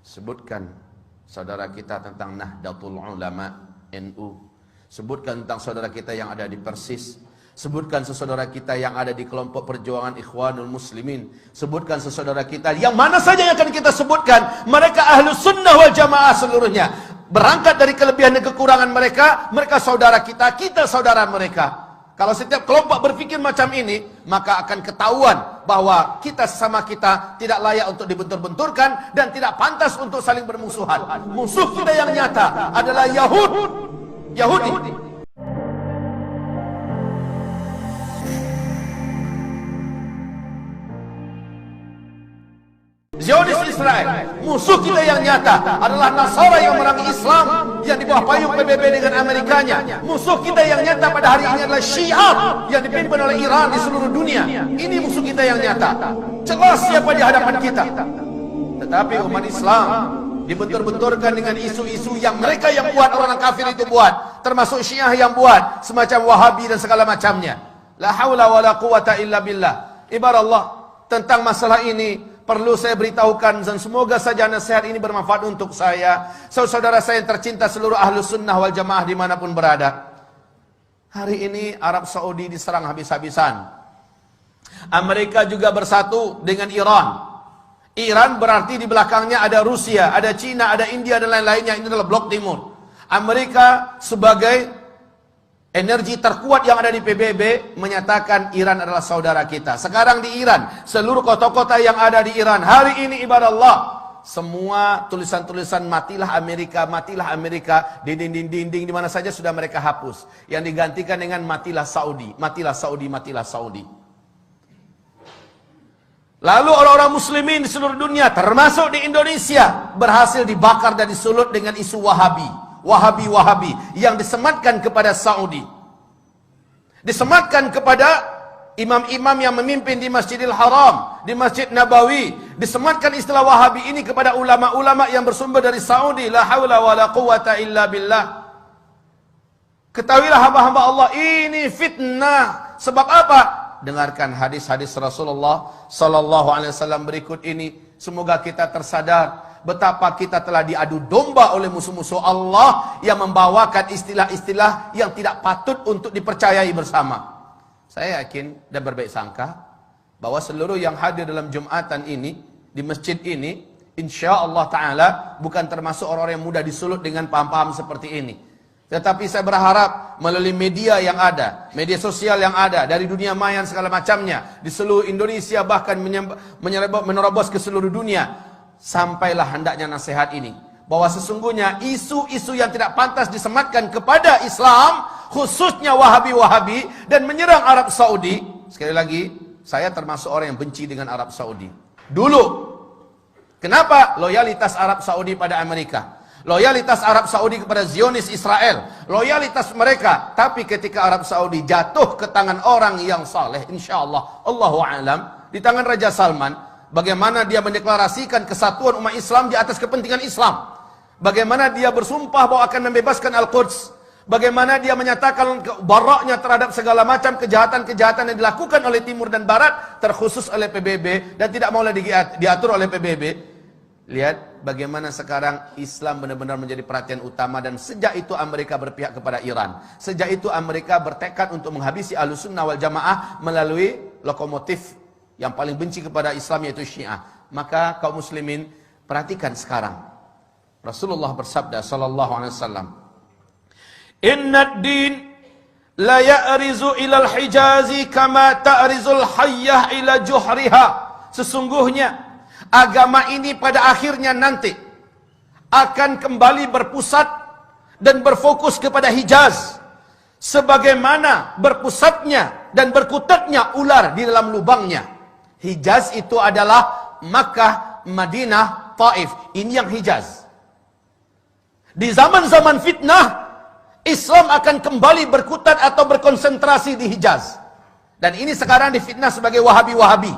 Sebutkan saudara kita tentang Nahdlatul Ulama NU. Sebutkan tentang saudara kita yang ada di Persis. Sebutkan sesaudara kita yang ada di kelompok perjuangan Ikhwanul Muslimin. Sebutkan sesaudara kita yang mana saja yang akan kita sebutkan. Mereka Ahlus Sunnah wal Jamaah seluruhnya. Berangkat dari kelebihan dan kekurangan mereka, mereka saudara kita, kita saudara mereka. Kalau setiap kelompok berpikir macam ini, maka akan ketahuan bahwa kita sesama kita tidak layak untuk dibentur-benturkan dan tidak pantas untuk saling bermusuhan. Musuh kita yang nyata adalah Yahudi. Zionis Israel. Musuh kita yang nyata adalah Nasara yang memerangi Islam yang di bawah payung PBB dengan Amerikanya. Musuh kita yang nyata pada hari ini adalah Syiah yang dipimpin oleh Iran di seluruh dunia. Ini musuh kita yang nyata. Jelas siapa di hadapan kita. Tetapi umat Islam dibentur-benturkan dengan isu-isu yang mereka yang buat, orang kafir itu buat, termasuk Syiah yang buat, semacam Wahabi dan segala macamnya. La haula wala quwata illa billah. Ibarat Allah, tentang masalah ini perlu saya beritahukan dan semoga saja nasihat ini bermanfaat untuk saya, saudara saya yang tercinta seluruh Ahlus Sunnah wal Jamaah dimanapun berada. Hari ini Arab Saudi diserang habis-habisan. Amerika juga bersatu dengan Iran. Iran berarti di belakangnya ada Rusia, ada Cina, ada India dan lain-lainnya. Ini adalah blok timur. Amerika sebagai energi terkuat yang ada di PBB menyatakan Iran adalah saudara kita. Sekarang di Iran, seluruh kota-kota yang ada di Iran, hari ini ibarat Allah, semua tulisan-tulisan matilah Amerika, di dinding-dinding di mana saja sudah mereka hapus. Yang digantikan dengan matilah Saudi, matilah Saudi, matilah Saudi. Lalu orang-orang muslimin di seluruh dunia, termasuk di Indonesia, berhasil dibakar dan disulut dengan isu Wahabi. Wahabi yang disematkan kepada Saudi, disematkan kepada imam-imam yang memimpin di Masjidil Haram, di Masjid Nabawi, disematkan istilah Wahabi ini kepada ulama-ulama yang bersumber dari Saudi. La haula wala quwata illa billah. Ketahuilah hamba-hamba Allah, ini fitnah. Sebab apa? Dengarkan hadis-hadis Rasulullah sallallahu alaihi wasallam berikut ini. Semoga kita tersadar betapa kita telah diadu domba oleh musuh-musuh Allah yang membawakan istilah-istilah yang tidak patut untuk dipercayai bersama. Saya yakin dan berbaik sangka bahwa seluruh yang hadir dalam Jumatan ini, di masjid ini, insya Allah Ta'ala bukan termasuk orang-orang yang mudah disulut dengan paham-paham seperti ini. Tetapi saya berharap melalui media yang ada, media sosial yang ada, dari dunia maya segala macamnya, di seluruh Indonesia bahkan menerobos ke seluruh dunia, sampailah hendaknya nasihat ini, bahwa sesungguhnya isu-isu yang tidak pantas disematkan kepada Islam, khususnya Wahabi dan menyerang Arab Saudi. Sekali lagi, saya termasuk orang yang benci dengan Arab Saudi dulu. Kenapa? Loyalitas Arab Saudi pada Amerika, loyalitas Arab Saudi kepada Zionis Israel, loyalitas mereka. Tapi ketika Arab Saudi jatuh ke tangan orang yang saleh, insyaallah, Allahu a'lam, di tangan Raja Salman, bagaimana dia mendeklarasikan kesatuan umat Islam di atas kepentingan Islam. Bagaimana dia bersumpah bahwa akan membebaskan Al-Quds. Bagaimana dia menyatakan baraknya terhadap segala macam kejahatan-kejahatan yang dilakukan oleh Timur dan Barat, terkhusus oleh PBB, dan tidak mau lagi diatur oleh PBB. Lihat bagaimana sekarang Islam benar-benar menjadi perhatian utama. Dan sejak itu Amerika berpihak kepada Iran. Sejak itu Amerika bertekad untuk menghabisi Ahlus Sunnah wal Jamaah melalui lokomotif yang paling benci kepada Islam, yaitu Syiah. Maka kaum muslimin, perhatikan sekarang. Rasulullah bersabda sallallahu alaihi wasallam, "Inna ad-din la ya'rizu ila al-Hijazi kama ta'rizul hayyah ila juhriha." Sesungguhnya agama ini pada akhirnya nanti akan kembali berpusat dan berfokus kepada Hijaz, sebagaimana berpusatnya dan berkutatnya ular di dalam lubangnya. Hijaz itu adalah Makkah, Madinah, Taif. Ini yang Hijaz. Di zaman-zaman fitnah, Islam akan kembali berkutat atau berkonsentrasi di Hijaz. Dan ini sekarang difitnah sebagai Wahabi.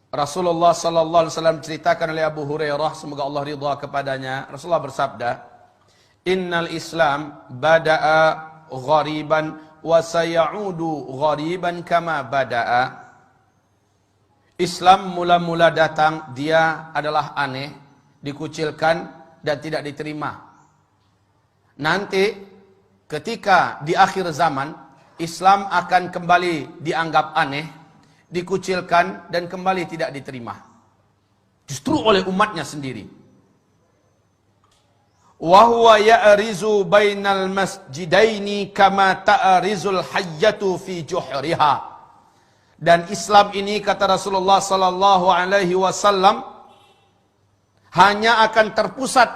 Rasulullah sallallahu alaihi wasallam ceritakan oleh Abu Hurairah, semoga Allah ridha kepadanya. Rasulullah bersabda, "Innal Islam bada'a ghariban wa sayaudu ghariban kama bada'a." Islam mula-mula datang, dia adalah aneh, dikucilkan dan tidak diterima. Nanti ketika di akhir zaman, Islam akan kembali dianggap aneh, dikucilkan dan kembali tidak diterima. Justru oleh umatnya sendiri. Wa huwa ya'rizu bainal masjidaini kama ta'rizul hayyatu fi juhriha. Dan Islam ini, kata Rasulullah sallallahu alaihi wasallam, hanya akan terpusat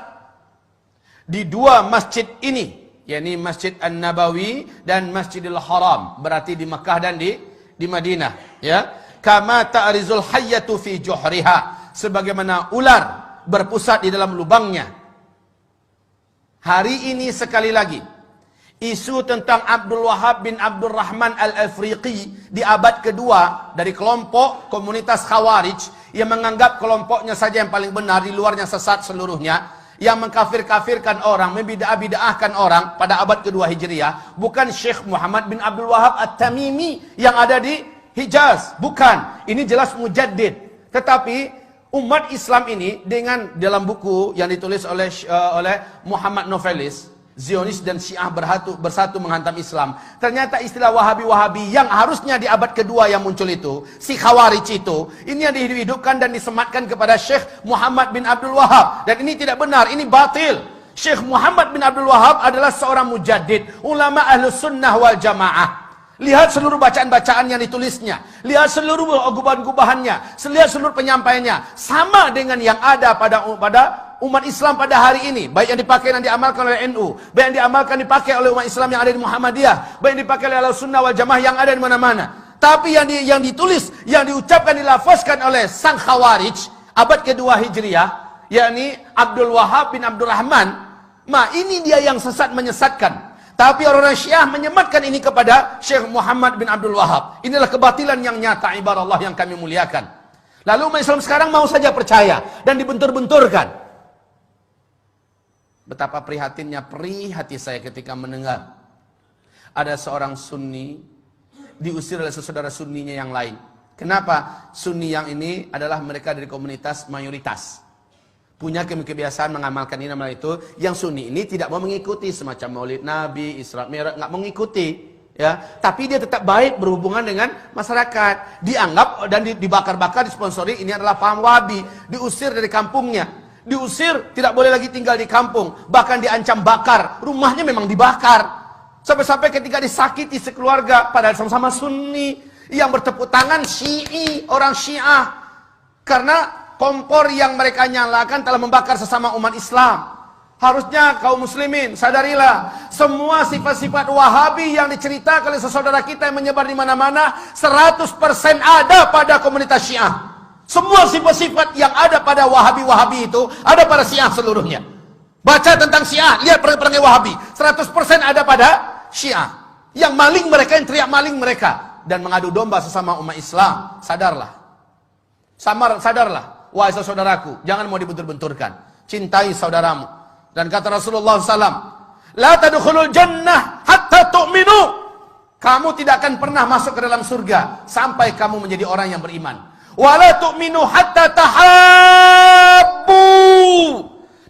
di dua masjid ini, yakni Masjid An-Nabawi dan Masjidil Haram, berarti di Mekah dan di Madinah, ya. Kama ta'rizul hayyatu fi juhriha, sebagaimana ular berpusat di dalam lubangnya. Hari ini sekali lagi, isu tentang Abdul Wahab bin Abdul Rahman Al-Afriqi di abad kedua dari kelompok komunitas Khawarij yang menganggap kelompoknya saja yang paling benar, di luarnya sesat seluruhnya, yang mengkafir-kafirkan orang, membidah-bidahkan orang pada abad kedua Hijriah, bukan Syekh Muhammad bin Abdul Wahab At-Tamimi yang ada di Hijaz, bukan. Ini jelas mujaddid. Tetapi umat Islam ini dengan dalam buku yang ditulis oleh Muhammad Novelis, Zionis dan Syiah bersatu menghantam Islam. Ternyata istilah Wahabi-Wahabi yang harusnya di abad kedua yang muncul itu, si Khawarij itu, ini yang dihidupkan dan disematkan kepada Syekh Muhammad bin Abdul Wahab. Dan ini tidak benar, ini batil. Syekh Muhammad bin Abdul Wahab adalah seorang mujaddid, ulama Ahlus Sunnah wal Jamaah. Lihat seluruh bacaan-bacaan yang ditulisnya, lihat seluruh gubahan-gubahannya, lihat seluruh penyampaiannya, sama dengan yang ada pada umat Islam pada hari ini, baik yang dipakai dan diamalkan oleh NU, baik yang dipakai oleh umat Islam yang ada di Muhammadiyah, baik yang dipakai oleh Sunnah wal Jamaah yang ada di mana-mana. Tapi yang ditulis, yang diucapkan, dilafazkan oleh sang Khawarij abad kedua Hijriah, yakni Abdul Wahab bin Abdul Rahman, ini dia yang sesat menyesatkan. Tapi orang-orang Syiah menyematkan ini kepada Syekh Muhammad bin Abdul Wahab. Inilah kebatilan yang nyata, ibarat Allah yang kami muliakan. Lalu umat Islam sekarang mau saja percaya dan dibentur-benturkan. Betapa prihatinnya hati saya ketika mendengar ada seorang Sunni diusir oleh saudara Sunninya yang lain. Kenapa? Sunni yang ini adalah mereka dari komunitas mayoritas, punya kebiasaan mengamalkan ini nama itu. Yang Sunni ini tidak mau mengikuti semacam Maulid Nabi, Isra Mi'raj, nggak mengikuti, ya. Tapi dia tetap baik berhubungan dengan masyarakat. Dianggap dan dibakar-bakar, disponsori, ini adalah paham Wahabi. Diusir dari kampungnya, diusir, tidak boleh lagi tinggal di kampung, bahkan diancam bakar. Rumahnya memang dibakar. Sampai-sampai ketika disakiti sekeluarga, padahal sama-sama Sunni, yang bertepuk tangan Syi'i, orang Syiah, karena kompor yang mereka nyalakan telah membakar sesama umat Islam. Harusnya kaum muslimin sadarilah, semua sifat-sifat Wahabi yang diceritakan oleh saudara kita yang menyebar di mana-mana 100% ada pada komunitas Syiah. Semua sifat-sifat yang ada pada Wahabi-Wahabi itu ada pada Syiah seluruhnya. Baca tentang Syiah, lihat perangai Wahabi, 100% ada pada Syiah. Yang maling mereka, yang teriak maling mereka, dan mengadu domba sesama umat Islam. Sadarlah, sadarlah. Wahai saudaraku, jangan mau dibentur-benturkan. Cintai saudaramu. Dan kata Rasulullah SAW, La tadkhulul jannah hatta tu'minu. Kamu tidak akan pernah masuk ke dalam surga sampai kamu menjadi orang yang beriman. Wa la tu'minu hatta tahabbu.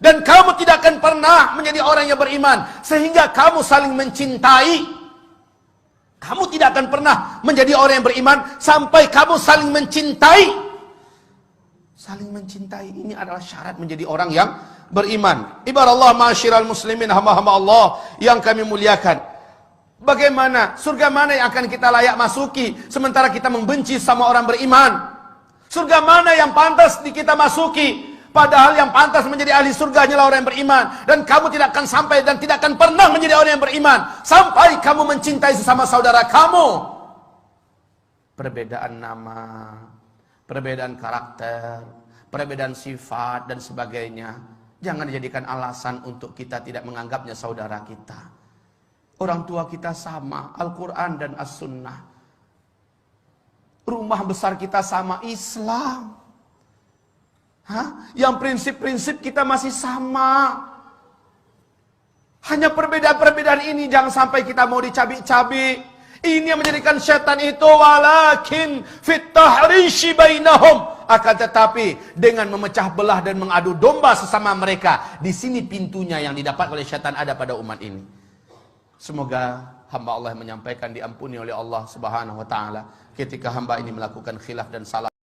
Dan kamu tidak akan pernah menjadi orang yang beriman sehingga kamu saling mencintai. Kamu tidak akan pernah menjadi orang yang beriman sampai kamu saling mencintai. Saling mencintai ini adalah syarat menjadi orang yang beriman. Ibarat Allah, ma'asyiral muslimin, hamba-hamba Allah yang kami muliakan. Bagaimana, surga mana yang akan kita layak masuki sementara kita membenci sama orang beriman? Surga mana yang pantas kita masuki? Padahal yang pantas menjadi ahli surga hanyalah orang yang beriman. Dan kamu tidak akan sampai dan tidak akan pernah menjadi orang yang beriman sampai kamu mencintai sesama saudara kamu. Perbedaan nama, perbedaan karakter, perbedaan sifat dan sebagainya, jangan dijadikan alasan untuk kita tidak menganggapnya saudara kita. Orang tua kita sama, Al-Quran dan As-Sunnah. Rumah besar kita sama, Islam. Yang prinsip-prinsip kita masih sama. Hanya perbedaan-perbedaan ini jangan sampai kita mau dicabik-cabik. Ini yang menjadikan syaitan itu walakin fit tahrishi bainahum. Akan tetapi dengan memecah belah dan mengadu domba sesama mereka, di sini pintunya yang didapat oleh syaitan ada pada umat ini. Semoga hamba Allah yang menyampaikan diampuni oleh Allah Subhanahu wa taala ketika hamba ini melakukan khilaf dan salah.